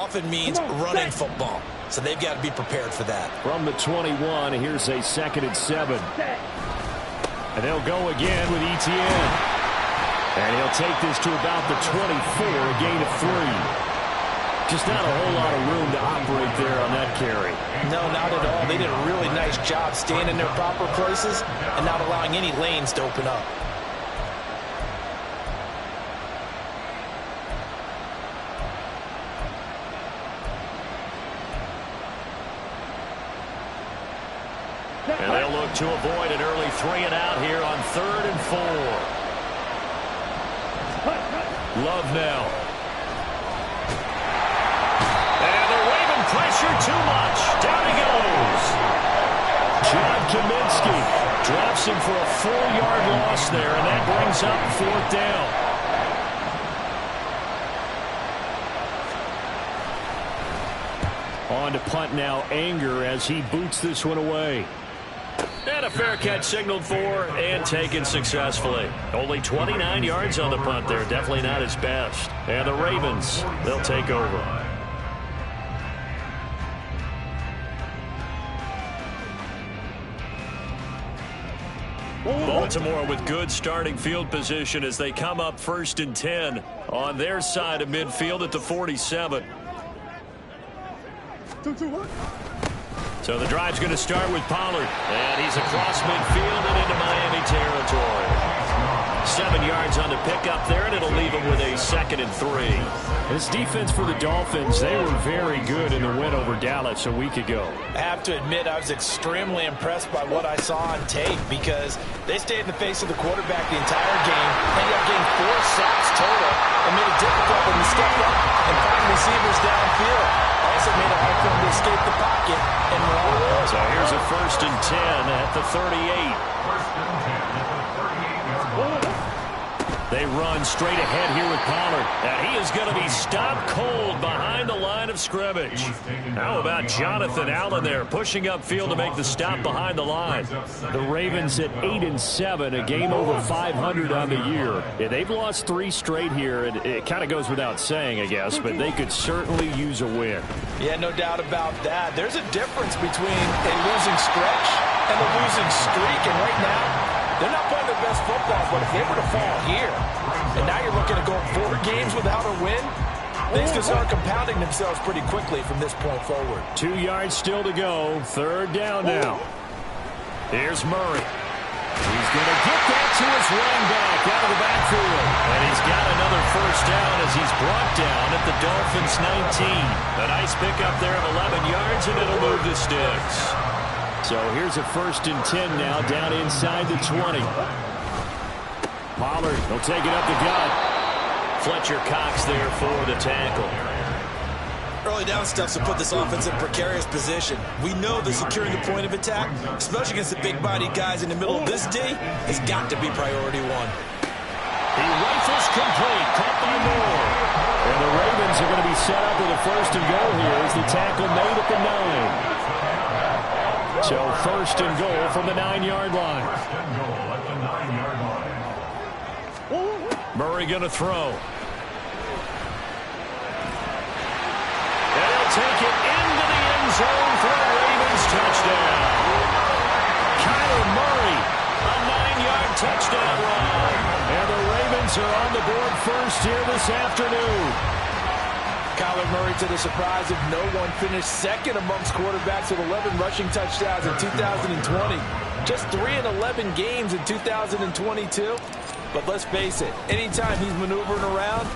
Often means running football, so they've got to be prepared for that. From the 21, here's a 2nd and 7. And they'll go again with Etienne. And he'll take this to about the 24, a gain of 3. Just not a whole lot of room to operate there on that carry. No, not at all. They did a really nice job staying in their proper places and not allowing any lanes to open up. And they'll look to avoid an early 3 and out here on 3rd and 4. Love now. And the Raven pressure too much. Down he goes. John Kaminsky drops him for a 4-yard loss there, and that brings up 4th down. On to punt now, Anger, as he boots this one away. And a fair catch signaled for and taken successfully. Only 29 yards on the punt there. Definitely not his best. And the Ravens, they'll take over. Baltimore with good starting field position as they come up 1st and 10 on their side of midfield at the 47. So the drive's going to start with Pollard. And he's across midfield and into Miami territory. 7 yards on the pickup there, and it'll leave him with a 2nd and 3. This defense for the Dolphins, they were very good in the win over Dallas a week ago. I have to admit, I was extremely impressed by what I saw on tape because they stayed in the face of the quarterback the entire game, ended up getting 4 sacks total, and made it difficult for him to step up and find receivers downfield. Also made it hard for him to escape the pocket and run. So here's a 1st and 10 at the 38. They run straight ahead here with Pollard. And he is going to be stopped cold behind the line of scrimmage. How about Jonathan Allen there pushing upfield to make the stop behind the line? The Ravens at 8 and 7, a game over 500 on the year. Yeah, they've lost 3 straight here, and it kind of goes without saying, I guess, but they could certainly use a win. Yeah, no doubt about that. There's a difference between a losing stretch and a losing streak, and right now, they're not playing their best football, but if they were to fall here, and now you're looking at going 4 games without a win, things can start compounding themselves pretty quickly from this point forward. 2 yards still to go. 3rd down now. Here's Murray. He's going to get that to his running back out of the backfield. And he's got another 1st down as he's brought down at the Dolphins' 19. A nice pickup there of 11 yards, and it'll move the sticks. So here's a 1st and 10 now, down inside the 20. Pollard will take it up the gut. Fletcher Cox there for the tackle. Early down stuff to put this offense in a precarious position. We know that securing the point of attack, especially against the big-bodied guys in the middle of this D, has got to be priority 1. He rifles complete, caught by Moore. And the Ravens are going to be set up with a 1st and goal here as the tackle made at the 9. So 1st and goal from the 9-yard line. Murray going to throw. And he'll take it into the end zone for a Ravens touchdown. Kyler Murray, a 9-yard touchdown run. And the Ravens are on the board first here this afternoon. Kyler Murray, to the surprise of no one, finished 2nd amongst quarterbacks with 11 rushing touchdowns in 2020. Just 3 in 11 games in 2022. But let's face it, anytime he's maneuvering around,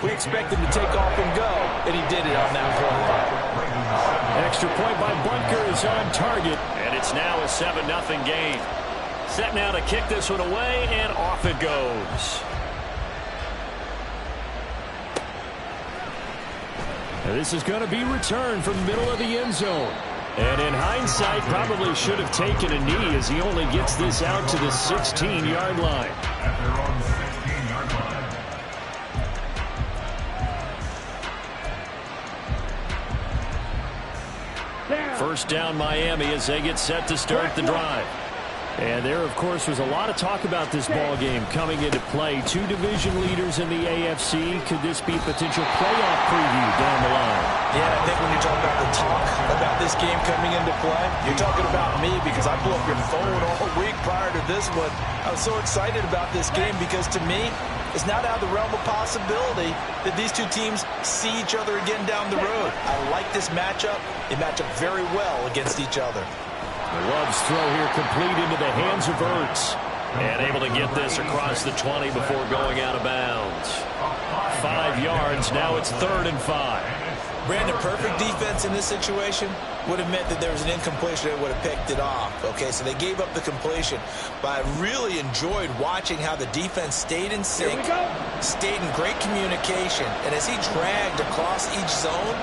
we expect him to take off and go, and he did it on that play. Extra point by Bunker is on target, and it's now a 7-0 game. Set now to kick this one away, and off it goes. This is going to be returned from the middle of the end zone. And in hindsight, probably should have taken a knee as he only gets this out to the 16-yard line. First down Miami as they get set to start the drive. And there, of course, was a lot of talk about this ball game coming into play. Two division leaders in the AFC. Could this be a potential playoff preview down the line? Yeah, I think when you talk about the talk about this game coming into play, you're talking about me because I blew up your phone all week prior to this one. I was so excited about this game because, to me, it's not out of the realm of possibility that these two teams see each other again down the road. I like this matchup. They match up very well against each other. The Love's throw here complete into the hands of Ertz. And able to get this across the 20 before going out of bounds. 5 yards. Now it's 3rd and 5. Brandon, perfect defense in this situation would have meant that there was an incompletion that would have picked it off. Okay, so they gave up the completion. But I really enjoyed watching how the defense stayed in sync, stayed in great communication. And as he dragged across each zone,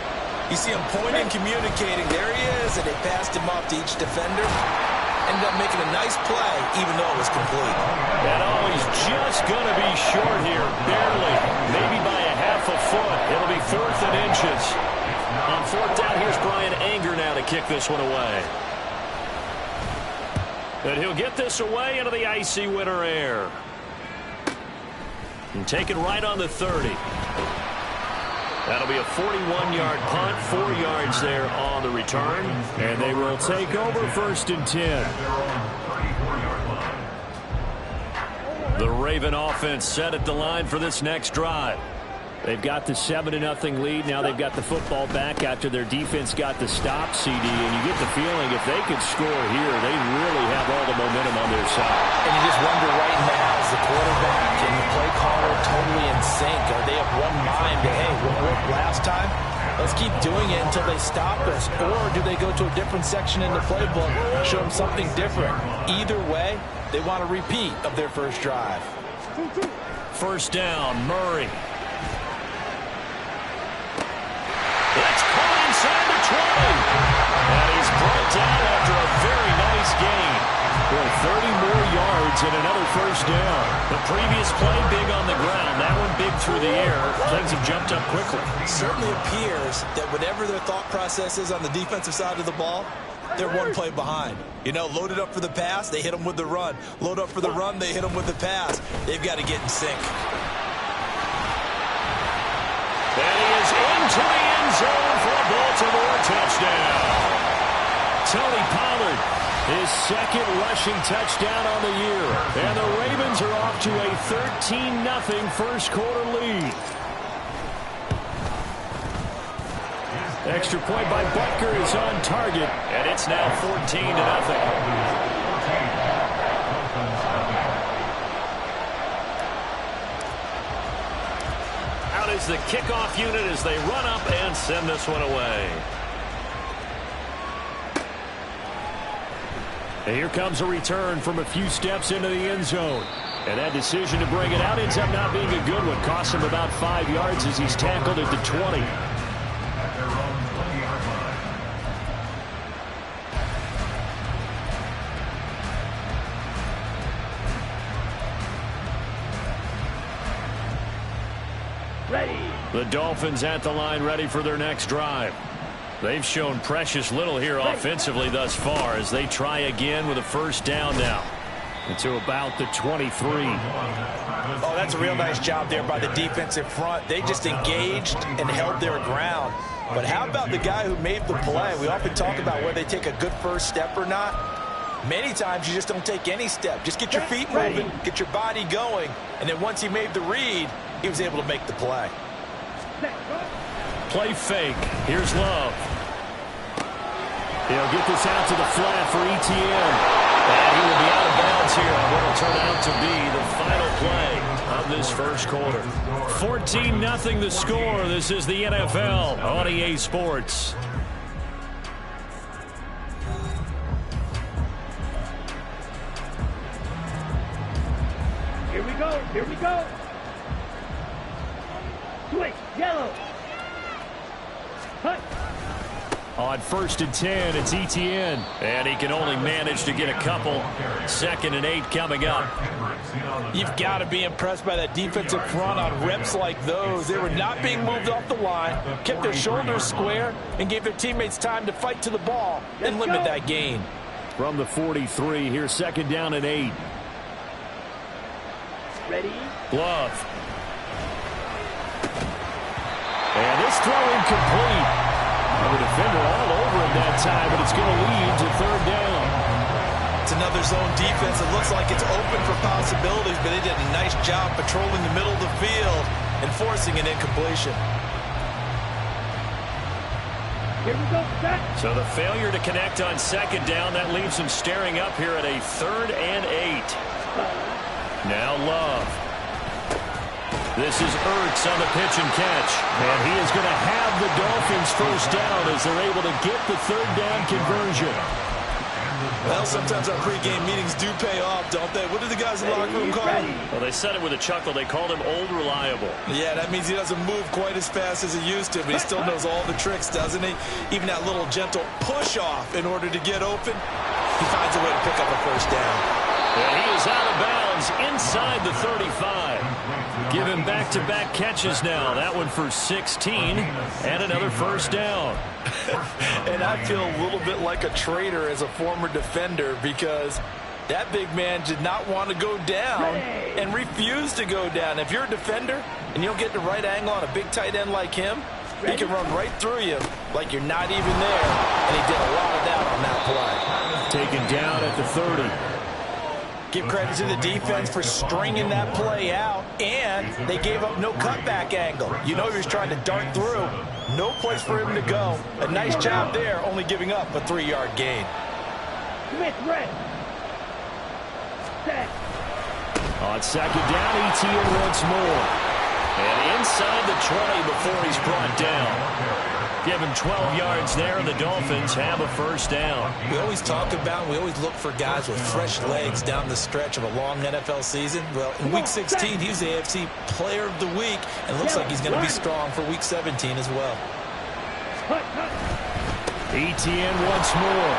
you see him pointing, communicating. There he is, and they passed him off to each defender. Ended up making a nice play, even though it was complete. And he's just going to be short here, barely, maybe by a half a foot. It'll be 4th and inches. On 4th down, here's Brian Anger now to kick this one away. And he'll get this away into the icy winter air. And take it right on the 30. That'll be a 41-yard punt, 4 yards there on the return. And they will take over 1st and 10. The Raven offense set at the line for this next drive. They've got the 7-0 lead. Now they've got the football back after their defense got the stop, CD. And you get the feeling if they could score here, they really have all the momentum on their side. And you just wonder right now, is the quarterback and the play caller totally in sync? Are they of one mind that, hey, what worked last time? Let's keep doing it until they stop us. Or do they go to a different section in the playbook, show them something different? Either way, they want a repeat of their first drive. 1st down, Murray. That's caught inside the 20. And he's brought down after a very nice gain. Boy, 30 more yards and another 1st down. The previous play big on the ground. That one big through the air. Things have jumped up quickly. It certainly appears that whatever their thought process is on the defensive side of the ball, they're one play behind. You know, loaded up for the pass, they hit them with the run. Load up for the run, they hit them with the pass. They've got to get in sync. And he is into the end zone for a Baltimore touchdown. Tony Pollard, his 2nd rushing touchdown on the year. And the Ravens are off to a 13-0 first quarter lead. Extra point by Butker is on target, and it's now 14-0. Out is the kickoff unit as they run up and send this one away. And here comes a return from a few steps into the end zone. And that decision to bring it out ends up not being a good one. Costs him about 5 yards as he's tackled at the 20. The Dolphins at the line ready for their next drive. They've shown precious little here offensively thus far as they try again with a 1st down now. Into about the 23. Oh, that's a real nice job there by the defensive front. They just engaged and held their ground. But how about the guy who made the play? We often talk about whether they take a good first step or not. Many times you just don't take any step. Just get your feet moving, get your body going, and then once he made the read, he was able to make the play. Play fake. Here's Love. He'll get this out to the flat for ETN. And he will be out of bounds here on what will turn out to be the final play of this first quarter. 14-0 the score. This is the NFL on EA Sports. Here we go. Here we go. Switch. Yellow. Cut. On 1st and 10, it's ETN. And he can only manage to get a couple. 2nd and 8 coming up. You've got to be impressed by that defensive front on reps like those. They were not being moved off the line, kept their shoulders square, and gave their teammates time to fight to the ball and limit that gain. from the 43. Here's 2nd down and 8. Ready? Glove. And this throw incomplete. The defender all over him that time, but it's going to lead to 3rd down. It's another zone defense. It looks like it's open for possibilities, but they did a nice job patrolling the middle of the field and forcing an incompletion. Here we go, set. So the failure to connect on 2nd down, that leaves him staring up here at a 3rd and 8. Now Love. This is Ertz on the pitch and catch. And he is going to have the Dolphins 1st down as they're able to get the 3rd down conversion. Well, sometimes our pregame meetings do pay off, don't they? What did the guys in the locker room call him? Well, they said it with a chuckle. They called him Old Reliable. Yeah, that means he doesn't move quite as fast as he used to, but he still knows all the tricks, doesn't he? Even that little gentle push-off in order to get open, he finds a way to pick up a 1st down. And he is out of bounds inside the 35. Give him back-to-back catches now. That one for 16 and another 1st down. And I feel a little bit like a traitor as a former defender because that big man did not want to go down and refused to go down. If you're a defender and you don't get the right angle on a big tight end like him, he can run right through you like you're not even there. And he did a lot of that on that play. Taken down at the 30. Give credit to the defense for stringing that play out, and they gave up no cutback angle. You know he was trying to dart through. No place for him to go. A nice job there, only giving up a 3-yard gain. Smith, red. Set. On 2nd down, ETN once more. And inside the 20 before he's brought down. Give him 12 yards there, and the Dolphins have a 1st down. We always talk about, we always look for guys with fresh legs down the stretch of a long NFL season. Well, in Week 16, he was the AFC Player of the Week, and looks like he's going to be strong for Week 17 as well. ETN once more.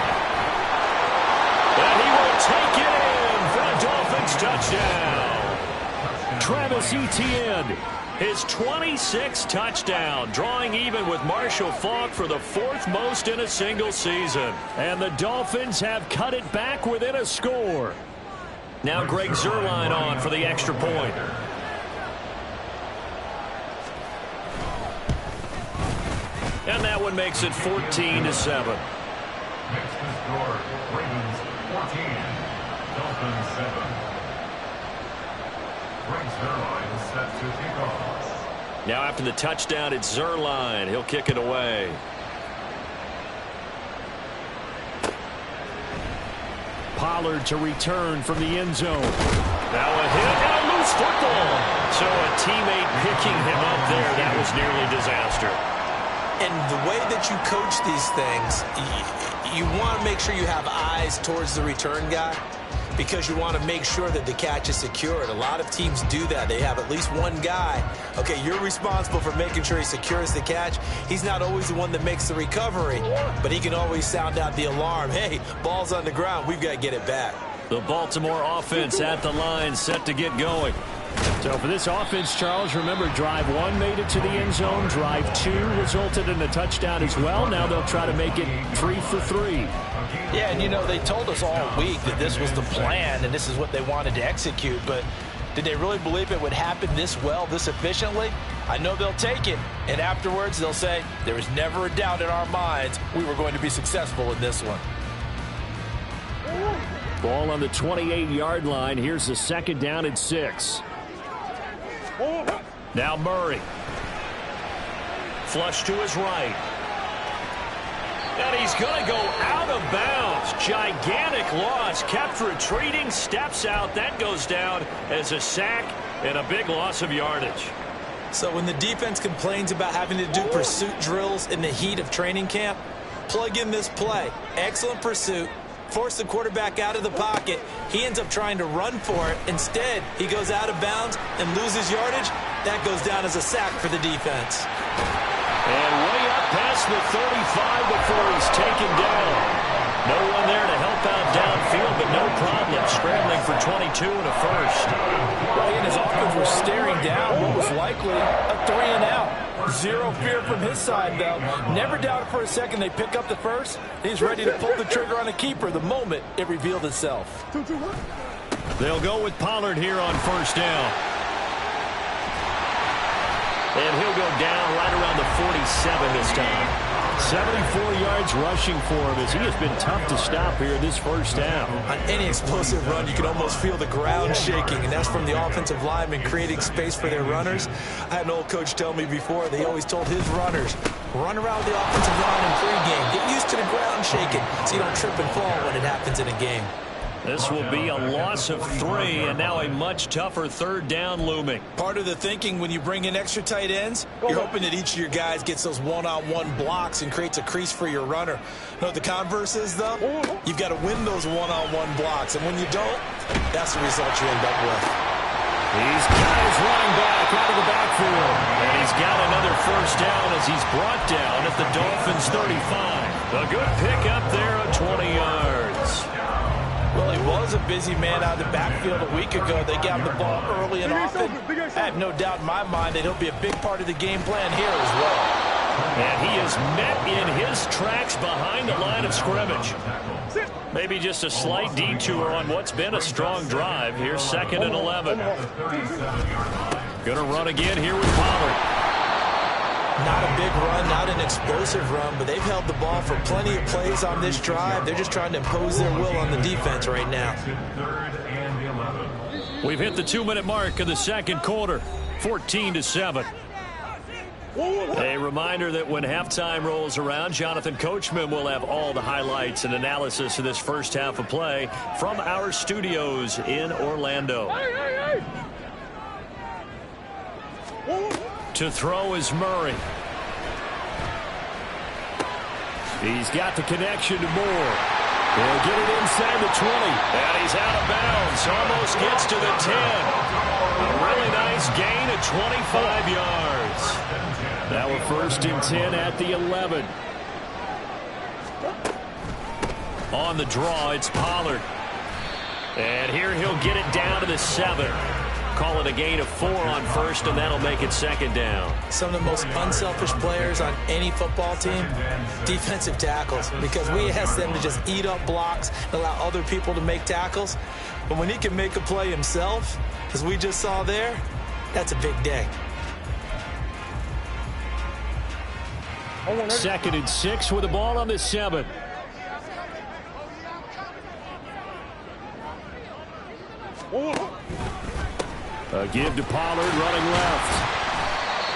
And he will take it in for a Dolphins touchdown. Travis Etienne. His 26th touchdown, drawing even with Marshall Faulk for the 4th most in a single season. And the Dolphins have cut it back within a score. Now Greg Zuerlein on for the extra point. And that one makes it 14-7. Next to score, Ravens 14, Dolphins 7. Greg Zuerlein is set to kick off. Now after the touchdown, it's Zuerlein. He'll kick it away. Pollard to return from the end zone. Now a hit and a loose football. So a teammate picking him up there. That was nearly disaster. And the way that you coach these things, you want to make sure you have eyes towards the return guy, because you want to make sure that the catch is secured. A lot of teams do that. They have at least one guy. Okay, you're responsible for making sure he secures the catch. He's not always the one that makes the recovery, but he can always sound out the alarm. Hey, ball's on the ground. We've got to get it back. The Baltimore offense at the line, set to get going. So for this offense, Charles, remember, drive 1 made it to the end zone. Drive 2 resulted in a touchdown as well. Now they'll try to make it 3 for 3. Yeah, and you know, they told us all week that this was the plan and this is what they wanted to execute, but did they really believe it would happen this well, this efficiently? I know they'll take it, and afterwards they'll say, there was never a doubt in our minds we were going to be successful in this one. Ball on the 28-yard line. Here's the 2nd down and 6. Now Murray. Flush to his right. And he's going to go out of bounds. Gigantic loss. Kept retreating. Steps out. That goes down as a sack and a big loss of yardage. So when the defense complains about having to do pursuit drills in the heat of training camp, plug in this play. Excellent pursuit. Force the quarterback out of the pocket. He ends up trying to run for it. Instead, he goes out of bounds and loses yardage. That goes down as a sack for the defense. And way up past the 35 before he's taken down. No one there to help out downfield, but no problem scrambling for 22 and a first. Well, he and his offense were staring down what was likely a 3-and-out. Zero fear from his side, though. Never doubted for a second they pick up the first. He's ready to pull the trigger on a keeper the moment it revealed itself. They'll go with Pollard here on first down. And he'll go down right around the 47 this time. 74 yards rushing for him as he has been tough to stop here this first half. On any explosive run, you can almost feel the ground shaking, and that's from the offensive linemen creating space for their runners. I had an old coach tell me before, they always told his runners, run around the offensive line in pregame. Get used to the ground shaking so you don't trip and fall when it happens in a game. This will be a loss of 3, and now a much tougher third down looming. Part of the thinking when you bring in extra tight ends, you're hoping that each of your guys gets those one-on-one blocks and creates a crease for your runner. You know what the converse is, though? You've got to win those one-on-one blocks, and when you don't, that's the result you end up with. He's got his running back out of the backfield, and he's got another first down as he's brought down at the Dolphins' 35. A good pickup there at 20 yards. Well, he was a busy man out of the backfield a week ago. They got him the ball early and often. I have no doubt in my mind that he'll be a big part of the game plan here as well. And he is met in his tracks behind the line of scrimmage. Maybe just a slight detour on what's been a strong drive. Here's 2nd and 11. Going to run again here with Pollard. Not a big run, not an explosive run, but they've held the ball for plenty of plays on this drive. They're just trying to impose their will on the defense right now. We've hit the 2-minute mark of the second quarter, 14-7. A reminder that when halftime rolls around, Jonathan Coachman will have all the highlights and analysis of this first half of play from our studios in Orlando. To throw is Murray. He's got the connection to Moore. He'll get it inside the 20. And he's out of bounds. Almost gets to the 10. A really nice gain of 25 yards. Now a 1st and 10 at the 11. On the draw, it's Pollard. And here he'll get it down to the 7. Call it a gain of 4 on first, and that'll make it 2nd down. Some of the most unselfish players on any football team, defensive tackles, because we ask them to just eat up blocks and allow other people to make tackles. But when he can make a play himself, as we just saw there, that's a big day. 2nd and 6 with the ball on the 7. A give to Pollard running left.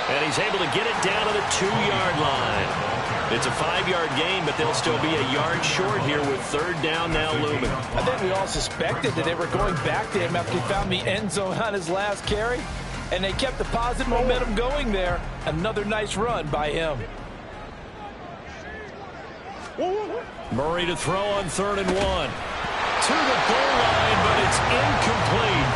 And he's able to get it down to the 2-yard line. It's a 5-yard gain, but they'll still be a yard short here with 3rd down now looming. I think we all suspected that they were going back to him after he found the end zone on his last carry. And they kept the positive momentum going there. Another nice run by him. Murray to throw on 3rd and 1. To the goal line, but it's incomplete.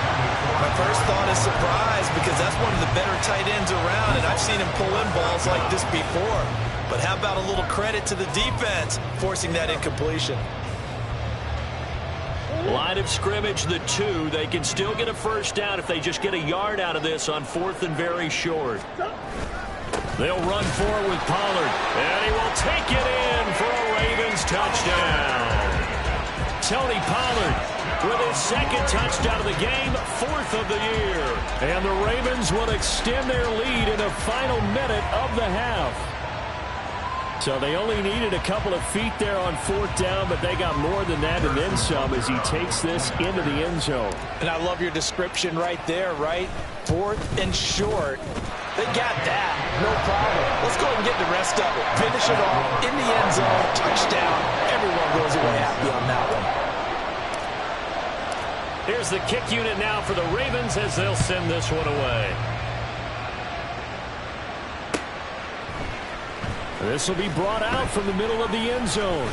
My first thought is surprise because that's one of the better tight ends around, and I've seen him pull in balls like this before. But how about a little credit to the defense forcing that incompletion? Line of scrimmage, the 2. They can still get a first down if they just get a yard out of this on 4th and very short. They'll run forward with Pollard, and he will take it in for a Ravens touchdown. Tony Pollard with his 2nd touchdown of the game, 4th of the year. And the Ravens will extend their lead in the final minute of the half. So they only needed a couple of feet there on 4th down, but they got more than that and then some as he takes this into the end zone. And I love your description right there, right? 4th and short. They got that. No problem. Let's go ahead and get the rest of it. Finish it off in the end zone. Touchdown. Everyone goes away happy on that one. Here's the kick unit now for the Ravens as they'll send this one away. This will be brought out from the middle of the end zone.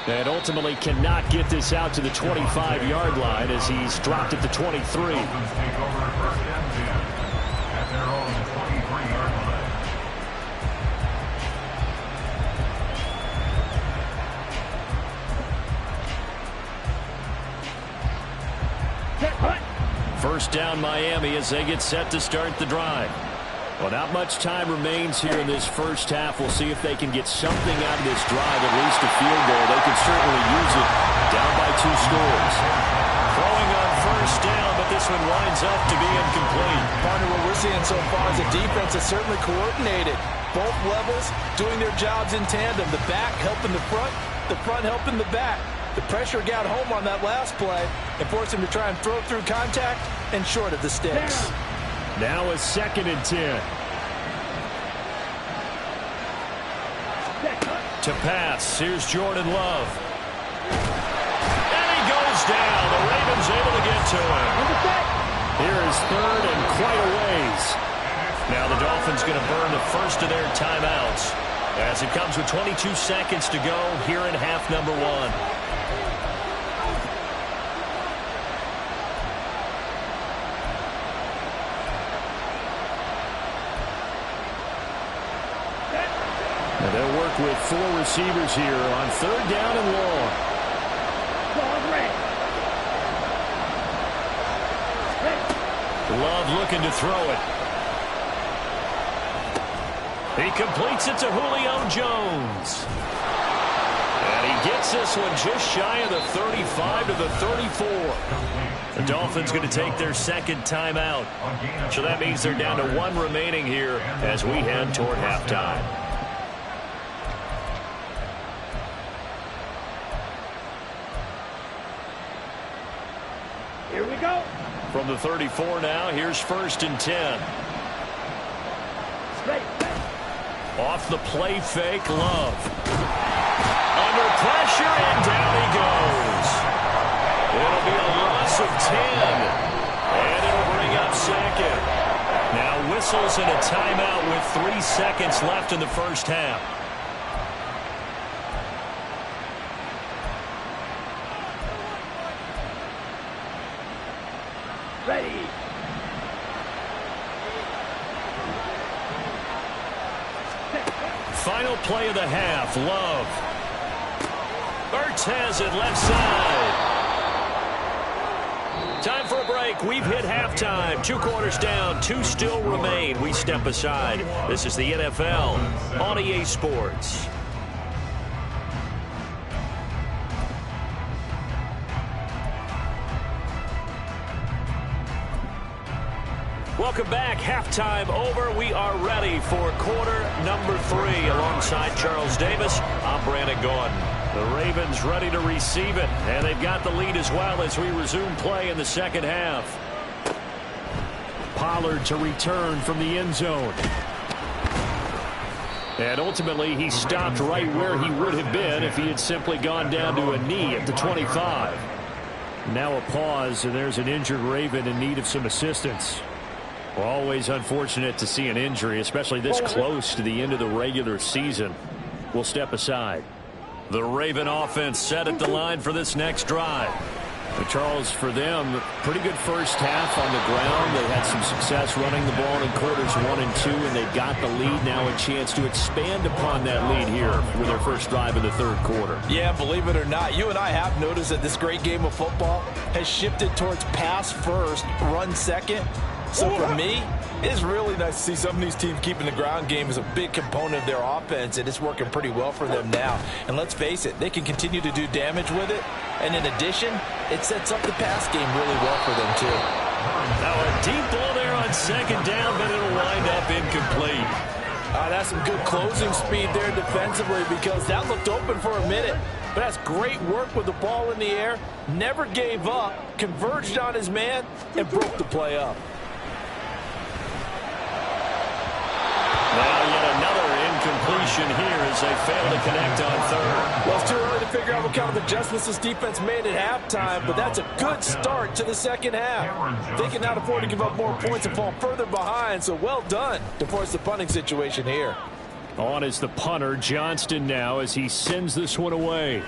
And ultimately cannot get this out to the 25-yard line as he's dropped at the 23. First down Miami as they get set to start the drive. Well, not much time remains here in this first half. We'll see if they can get something out of this drive, at least a field goal. They could certainly use it, down by 2 scores. Throwing on first down, but this one winds up to be incomplete. Partner, what we're seeing so far is a defense that's certainly coordinated. Both levels doing their jobs in tandem. The back helping the front helping the back. The pressure got home on that last play and forced him to try and throw through contact and short of the sticks. Now a 2nd and 10. To pass, here's Jordan Love. And he goes down. The Ravens able to get to him. Here is 3rd and quite a ways. Now the Dolphins going to burn the first of their timeouts as it comes with 22 seconds to go here in half number 1. They'll work with 4 receivers here on 3rd down and long. Love looking to throw it. He completes it to Julio Jones. And he gets this one just shy of the 35 to the 34. The Dolphins going to take their 2nd timeout. So that means they're down to 1 remaining here as we head toward halftime. Here we go. From the 34 now, here's 1st and 10. Off the play fake, Love. Under pressure, and down he goes. It'll be a loss of 10. And it'll bring up 2nd. Now whistles and a timeout with 3 seconds left in the first half. Ready. Final play of the half. Love. Ertz has it left side. Time for a break. We've hit halftime. 2 quarters down. 2 still remain. We step aside. This is the NFL on EA Sports. Welcome back. Halftime over. We are ready for quarter number 3. Alongside Charles Davis, I'm Brandon Gordon. The Ravens ready to receive it, and they've got the lead as well as we resume play in the second half. Pollard to return from the end zone. And ultimately, he stopped right where he would have been if he had simply gone down to a knee at the 25. Now a pause, and there's an injured Raven in need of some assistance. We're always unfortunate to see an injury, especially this close to the end of the regular season. We'll step aside. The Raven offense set at the line for this next drive. But Charles, for them, pretty good first half on the ground. They had some success running the ball in quarters 1 and 2, and they've got the lead now, a chance to expand upon that lead here with their first drive in the 3rd quarter. Yeah, believe it or not, you and I have noticed that this great game of football has shifted towards pass first, run second. So for me, it's really nice to see some of these teams keeping the ground game as a big component of their offense, and it's working pretty well for them now. And let's face it, they can continue to do damage with it. And in addition, it sets up the pass game really well for them, too. Now a deep ball there on 2nd down, but it'll wind up incomplete. That's some good closing speed there defensively because that looked open for a minute. But that's great work with the ball in the air. Never gave up, converged on his man, and broke the play up. Now yet another incompletion here as they fail to connect on 3rd. Well, it's too early to figure out what kind of adjustments this defense made at halftime, but that's a good start to the second half. They can now afford to give up more points and fall further behind, so well done to force the punting situation here. On is the punter, Johnston, now as he sends this one away.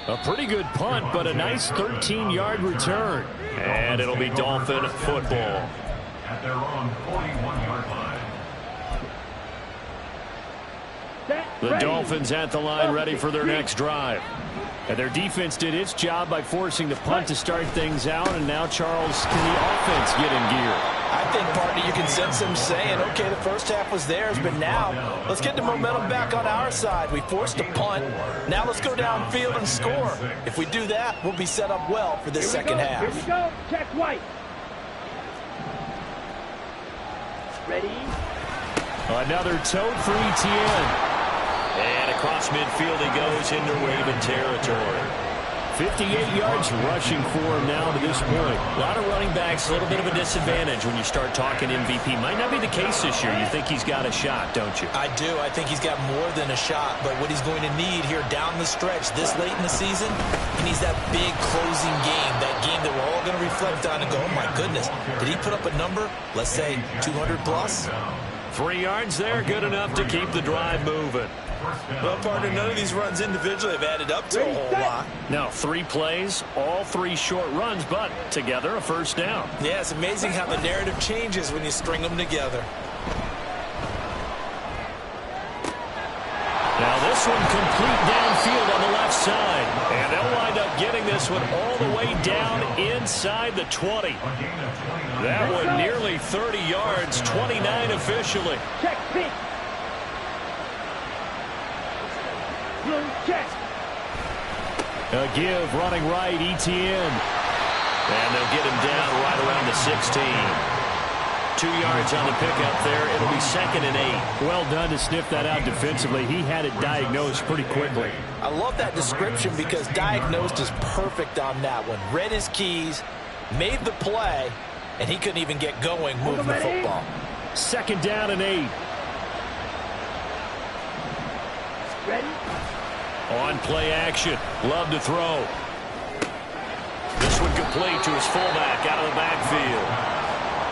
A pretty good punt, but a nice 13-yard return. And it'll be Dolphin football. At their own 41-yard line. The Dolphins at the line ready for their next drive. And their defense did its job by forcing the punt to start things out, and now, Charles, can the offense get in gear? I think, partner, you can sense them saying, okay, the first half was theirs, but now let's get the momentum back on our side. We forced a punt. Now let's go downfield and score. If we do that, we'll be set up well for this second half. Here we go. Check white. Ready? Another tote for ETN. And across midfield he goes into Raven territory. 58 yards rushing for him now to this point. A lot of running backs, a little bit of a disadvantage when you start talking MVP. Might not be the case this year. You think he's got a shot, don't you? I do. I think he's got more than a shot. But what he's going to need here down the stretch this late in the season, he needs that big closing game, that game that we're all going to reflect on and go, oh, my goodness, did he put up a number, let's say 200 plus? 3 yards there, good enough to keep the drive moving. Well, partner, none of these runs individually have added up to a whole lot. Now, 3 plays, all 3 short runs, but together a first down. Yeah, it's amazing how the narrative changes when you string them together. Now this one complete downfield on the left side. And they'll wind up getting this one all the way down inside the 20. That one nearly 30 yards, 29 officially. Check pink. Blue check. A give running right, ETN. And they'll get him down right around the 16. 2 yards on the pickup there. It'll be 2nd and 8. Well done to sniff that out defensively. He had it diagnosed pretty quickly. I love that description because diagnosed is perfect on that one. Read his keys, made the play, and he couldn't even get going moving the football. 2nd down and 8. Ready? On play action. Love to throw. This one complete to his fullback out of the backfield.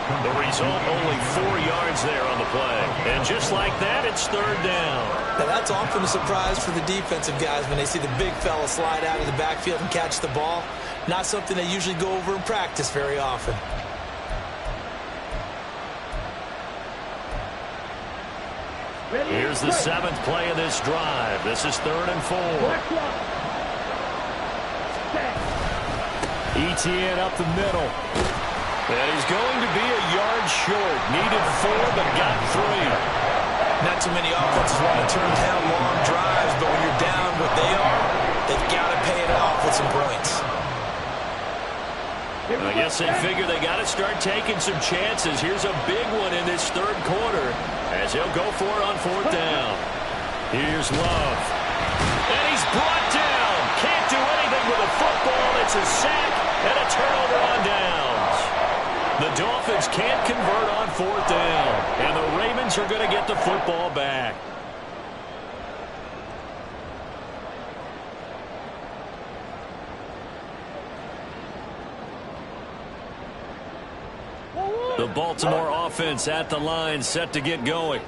The result, only 4 yards there on the play. And just like that, it's 3rd down. Now that's often a surprise for the defensive guys when they see the big fella slide out of the backfield and catch the ball. Not something they usually go over in practice very often. Here's the 7th play of this drive. This is 3rd and 4. ETN up the middle. And he's going to be a yard short. Needed 4, but got 3. Not too many offenses want to turn down long drives, but when you're down what they are, they've got to pay it off with some points. I guess they figure they got to start taking some chances. Here's a big one in this 3rd quarter as he'll go for it on 4th down. Here's Love. And he's brought down. Can't do anything with a football. It's a sack and a turnover on downs. The Dolphins can't convert on 4th down. And the Ravens are going to get the football back. The Baltimore offense at the line, set to get going.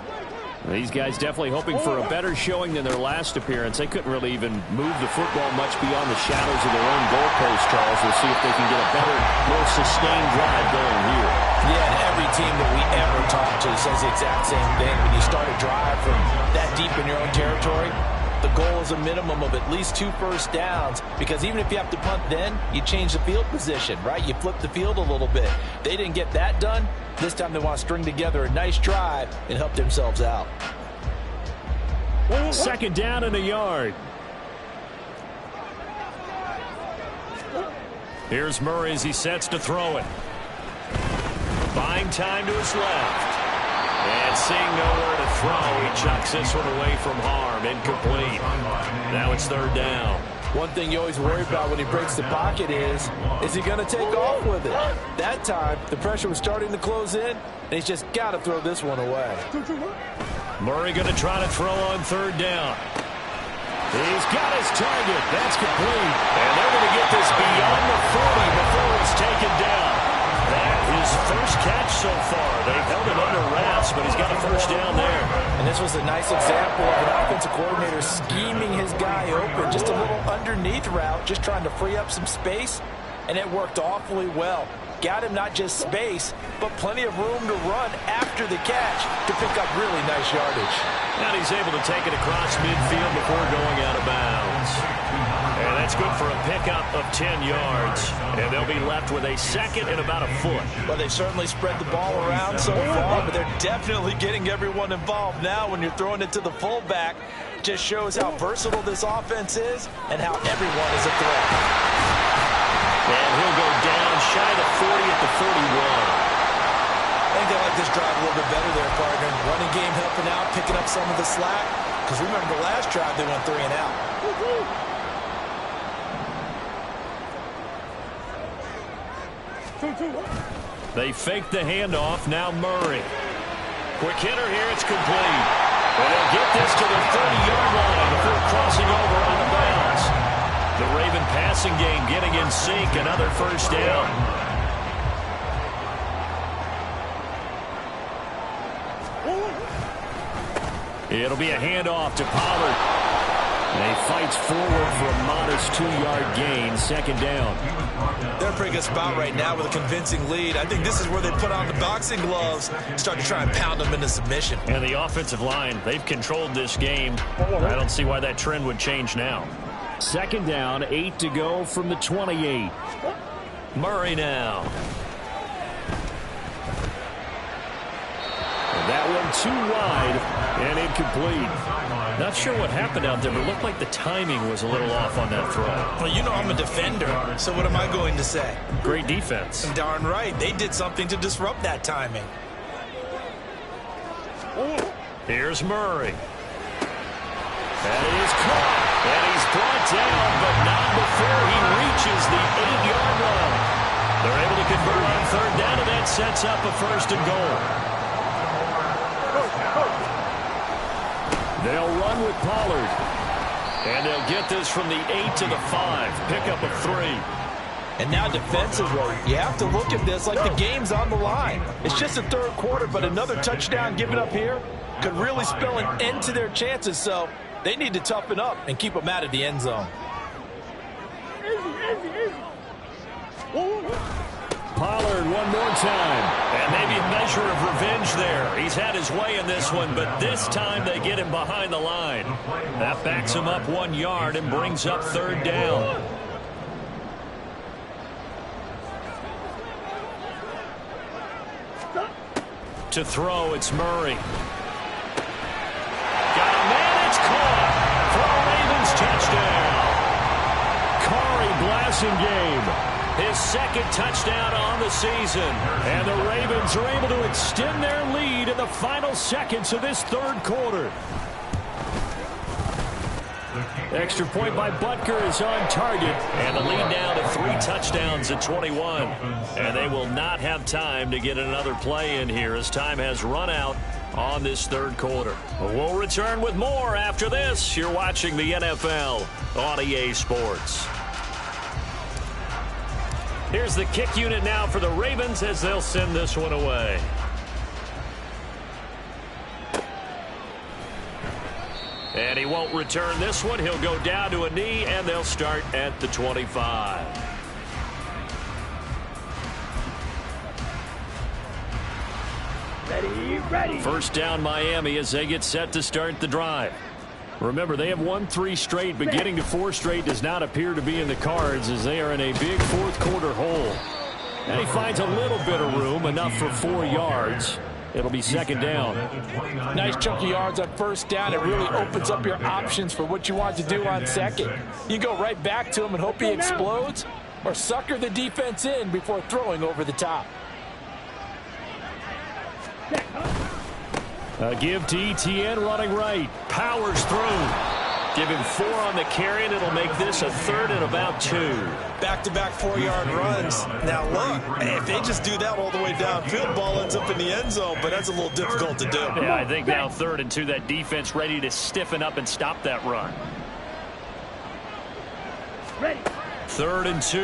These guys definitely hoping for a better showing than their last appearance. They couldn't really even move the football much beyond the shadows of their own goalpost, Charles. We'll see if they can get a better, more sustained drive going here. Yeah, and every team that we ever talk to says the exact same thing. When you start a drive from that deep in your own territory, the goal is a minimum of at least 2 first downs, because even if you have to punt then, you change the field position, right? You flip the field a little bit. They didn't get that done. This time they want to string together a nice drive and help themselves out. 2nd down and a yard. Here's Murray as he sets to throw it. Buying time to his left. And seeing nowhere to throw, he chucks this one away from harm. Incomplete. Now it's 3rd down. One thing you always worry about when he breaks the pocket is he going to take off with it? That time, the pressure was starting to close in, and he's just got to throw this one away. Murray going to try to throw on 3rd down. He's got his target. That's complete. And they're going to get this beyond the 40 before it's taken down. That his first catch so far. They've held him under wraps, but he's got a first down there. And this was a nice example of an offensive coordinator scheming his guy open. Just a little underneath route, just trying to free up some space. and it worked awfully well. Got him not just space, but plenty of room to run after the catch to pick up really nice yardage. And he's able to take it across midfield before going out of bounds. And that's good for a pickup of 10 yards. And they'll be left with a second and about a foot. Well, they certainly spread the ball around so far, but they're definitely getting everyone involved now when you're throwing it to the fullback. Just shows how versatile this offense is and how everyone is a threat. And he'll go down shy of 40 at the 41. I think they like this drive a little bit better there, partner. Running game helping out, picking up some of the slack. Because remember the last drive, they went 3 and out. They fake the handoff. Now Murray. Quick hitter here. It's complete. And they'll get this to the 30-yard line before crossing over out of bounds. The Raven passing game getting in sync. Another first down. It'll be a handoff to Pollard. And he fights forward for a modest 2-yard gain. Second down. They're in a pretty good spot right now with a convincing lead. I think this is where they put on the boxing gloves, start to try and pound them into submission. And the offensive line, they've controlled this game. I don't see why that trend would change now. Second down, 8 to go from the 28. Murray now. And that one too wide and incomplete. Not sure what happened out there, but it looked like the timing was a little off on that throw. Well, you know I'm a defender, so what am I going to say? Great defense. Darn right. They did something to disrupt that timing. Here's Murray. And it is caught. And he's brought down, but not before he reaches the 8-yard line. They're able to convert on third down, and that sets up a first and goal. They'll run with Pollard. And they'll get this from the 8 to the 5. Pickup of 3. And now defensively, you have to look at this like the game's on the line. It's just the third quarter, but another touchdown given up here could really spell an end to their chances. So they need to toughen up and keep them out of the end zone. Pollard one more time. And maybe a measure of revenge there. He's had his way in this one, but this time they get him behind the line. That backs him up 1 yard and brings up third down. To throw, it's Murray. Got a man, it's caught for a Ravens touchdown. Corey Blasingame. His second touchdown on the season. And the Ravens are able to extend their lead in the final seconds of this third quarter. Extra point by Butker is on target. And the lead now to 3 touchdowns at 21. And they will not have time to get another play in here as time has run out on this third quarter. We'll return with more after this. You're watching the NFL on EA Sports. Here's the kick unit now for the Ravens as they'll send this one away. And he won't return this one. He'll go down to a knee, and they'll start at the 25. Ready. First down Miami as they get set to start the drive. Remember, they have won 3 straight, but getting to 4 straight does not appear to be in the cards as they are in a big fourth quarter hole. And he finds a little bit of room, enough for 4 yards. It'll be second down. Nice chunk of yards on first down. It really opens up your options for what you want to do on second. You go right back to him and hope he explodes, or sucker the defense in before throwing over the top. A give to ETN running right. Powers through. Give him 4 on the carry, and it'll make this a third and about 2. Back-to-back 4-yard runs. Now, look, if they just do that all the way downfield, ball ends up in the end zone, but that's a little difficult to do. Yeah, I think now 3rd and 2, that defense ready to stiffen up and stop that run. Ready. 3rd and 2.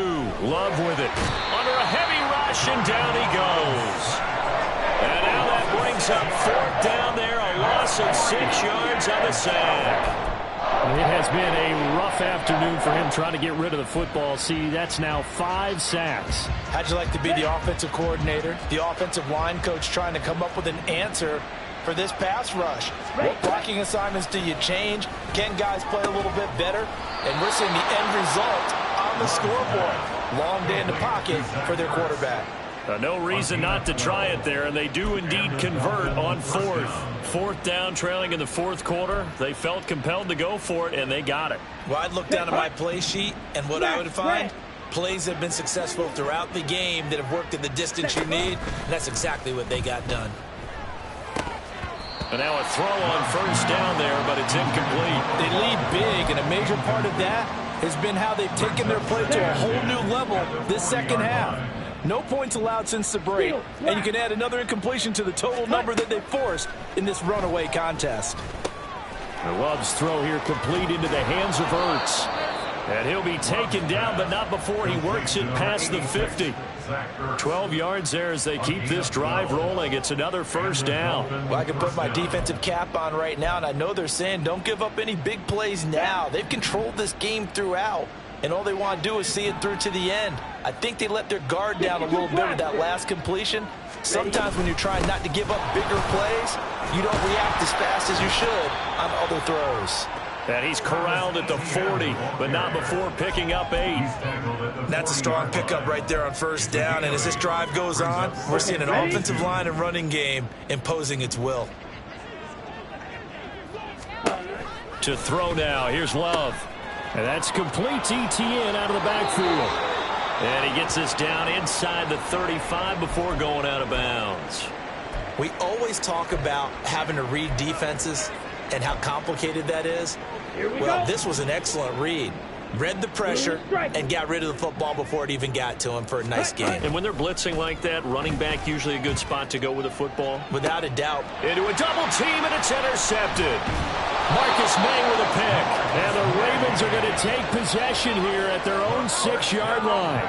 Love with it. Under a heavy rush, and down he goes. And now that brings up 4th down there, a loss of 6 yards on the sack. It has been a rough afternoon for him trying to get rid of the football. See, that's now 5 sacks. How'd you like to be the offensive coordinator, the offensive line coach trying to come up with an answer for this pass rush? What blocking assignments do you change? Can guys play a little bit better? And we're seeing the end result on the scoreboard. Long day in the pocket for their quarterback. No reason not to try it there, and they do indeed convert on 4th. 4th down, trailing in the 4th quarter. They felt compelled to go for it, and they got it. Well, I'd look down at my play sheet, and what I would find, plays have been successful throughout the game that have worked at the distance you need, and that's exactly what they got done. And now a throw on 1st down there, but it's incomplete. They lead big, and a major part of that has been how they've taken their play to a whole new level this second half. No points allowed since the break, and you can add another incompletion to the total number that they forced in this runaway contest. The Love's throw here complete into the hands of Ertz. And he'll be taken down, but not before he works it past the 50. 12 yards there as they keep this drive rolling. It's another 1st down. Well, I can put my defensive cap on right now, and I know they're saying don't give up any big plays now. They've controlled this game throughout, and all they want to do is see it through to the end. I think they let their guard down a little bit with that last completion. Sometimes when you're trying not to give up bigger plays, you don't react as fast as you should on other throws. And he's corralled at the 40, but not before picking up 8. That's a strong pickup right there on 1st down, and as this drive goes on, we're seeing an offensive line and running game imposing its will. To throw now, here's Love. And that's complete to ETN out of the backfield. And he gets this down inside the 35 before going out of bounds. We always talk about having to read defenses and how complicated that is. Well, this was an excellent read. Read the pressure and got rid of the football before it even got to him for a nice game. And when they're blitzing like that, running back usually a good spot to go with the football. Without a doubt. Into a double team, and it's intercepted. Marcus May with a pick. And the Ravens are going to take possession here at their own 6-yard line.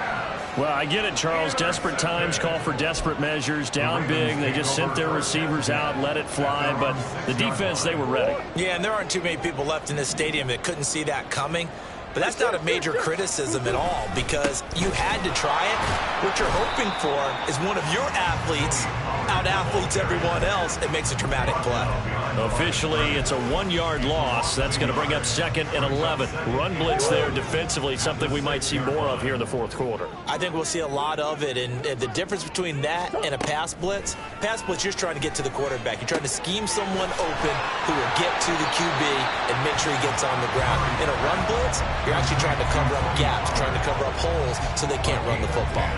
Well, I get it, Charles. Desperate times call for desperate measures. Down big, they just sent their receivers out, let it fly. But the defense, they were ready. Yeah, and there aren't too many people left in this stadium that couldn't see that coming. But that's not a major criticism at all, because you had to try it. What you're hoping for is one of your athletes out-athletes everyone else and makes a dramatic play. Officially, it's a 1-yard loss. That's going to bring up 2nd and 11. Run blitz there defensively, something we might see more of here in the 4th quarter. I think we'll see a lot of it, and the difference between that and a pass blitz, you're just trying to get to the quarterback. You're trying to scheme someone open who will get to the QB and make sure he gets on the ground. In a run blitz, you're actually trying to cover up gaps, trying to cover up holes so they can't run the football.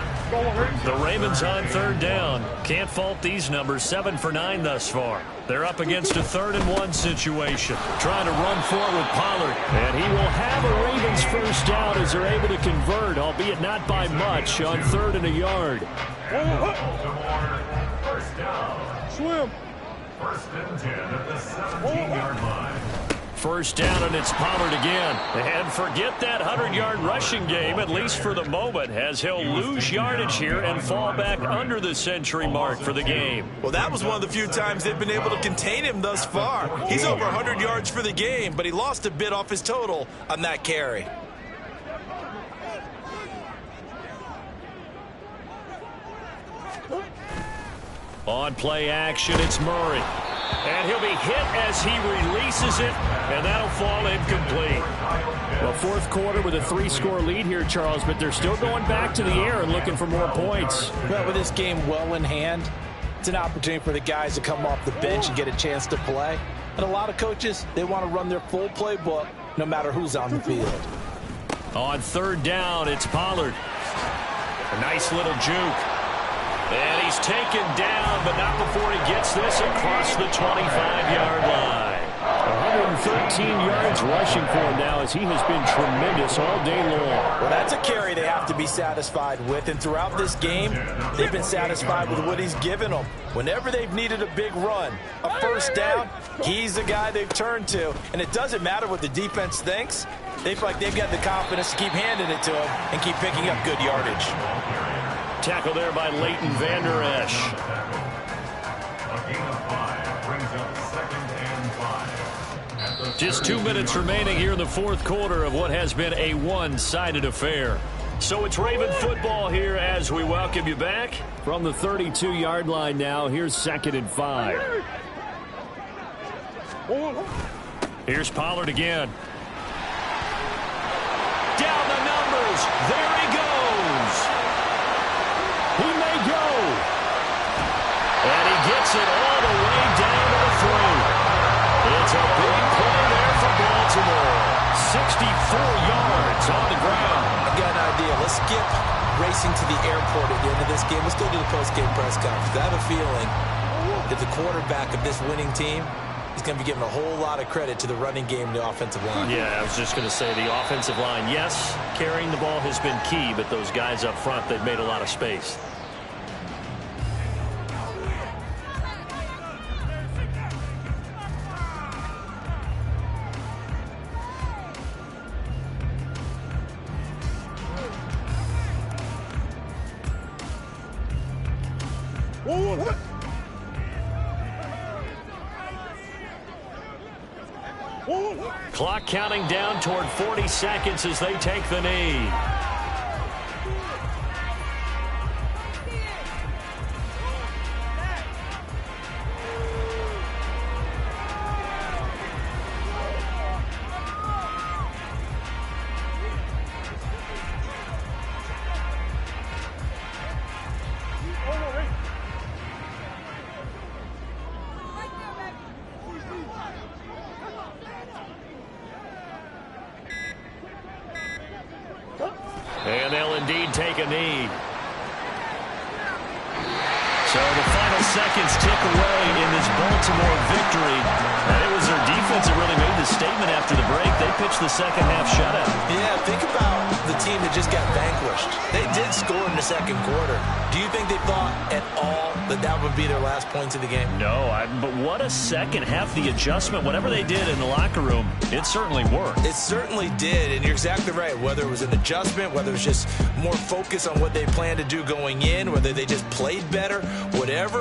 The Ravens on 3rd down. Can't fault these numbers. 7 for 9 thus far. They're up against a 3rd and 1 situation. Trying to run forward with Pollard. And he will have a Ravens 1st down as they're able to convert, albeit not by much, on 3rd and a yard. First down. Swim. 1st and 10 at the 17-yard line. 1st down, and it's Pollard again. And forget that 100-yard rushing game, at least for the moment, as he'll lose yardage here and fall back under the century mark for the game. Well, that was one of the few times they've been able to contain him thus far. He's over 100 yards for the game, but he lost a bit off his total on that carry. On play action, it's Murray. And he'll be hit as he releases it, and that'll fall incomplete. Well, 4th quarter with a 3-score lead here, Charles, but they're still going back to the air and looking for more points. Well, with this game well in hand, it's an opportunity for the guys to come off the bench and get a chance to play. And a lot of coaches, they want to run their full playbook no matter who's on the field. On 3rd down, it's Pollard. A nice little juke. And he's taken down, but not before he gets this across the 25-yard line. 113 yards rushing for him now, as he has been tremendous all day long. Well, that's a carry they have to be satisfied with, and throughout this game, they've been satisfied with what he's given them. Whenever they've needed a big run, a 1st down, he's the guy they've turned to. And it doesn't matter what the defense thinks. They feel like they've got the confidence to keep handing it to him and keep picking up good yardage. Tackle there by Leighton Vander Esch. A gain of 5 brings up 2nd and 5. Just 2 minutes remaining here in the fourth quarter of what has been a one-sided affair. So it's Raven football here as we welcome you back. From the 32-yard line now, here's 2nd and 5. Here's Pollard again. Down the numbers. There he goes. He may go. And he gets it all the way down to the 3. It's a big play there for Baltimore. 64 yards on the ground. I got an idea. Let's skip racing to the airport at the end of this game. Let's go to the post-game press conference. I have a feeling that the quarterback of this winning team is going to be giving a whole lot of credit to the running game and the offensive line. Yeah, I was just going to say the offensive line, yes, carrying the ball has been key, but those guys up front, they've made a lot of space. Clock counting down toward 40 seconds as they take the knee. And they'll indeed take a knee. So the final seconds tick away in this Baltimore victory. And it was their defense that really made the statement after the break. They pitched the second half shutout. Yeah, think about the team that just got vanquished. They did score in the second quarter. Do you think they thought at all that that would be their last points of the game? No, but what a second half. The adjustment, whatever they did in the locker room, it certainly worked. It certainly did, and you're exactly right. Whether it was an adjustment, whether it was just more focus on what they planned to do going in, whether they just played better, whatever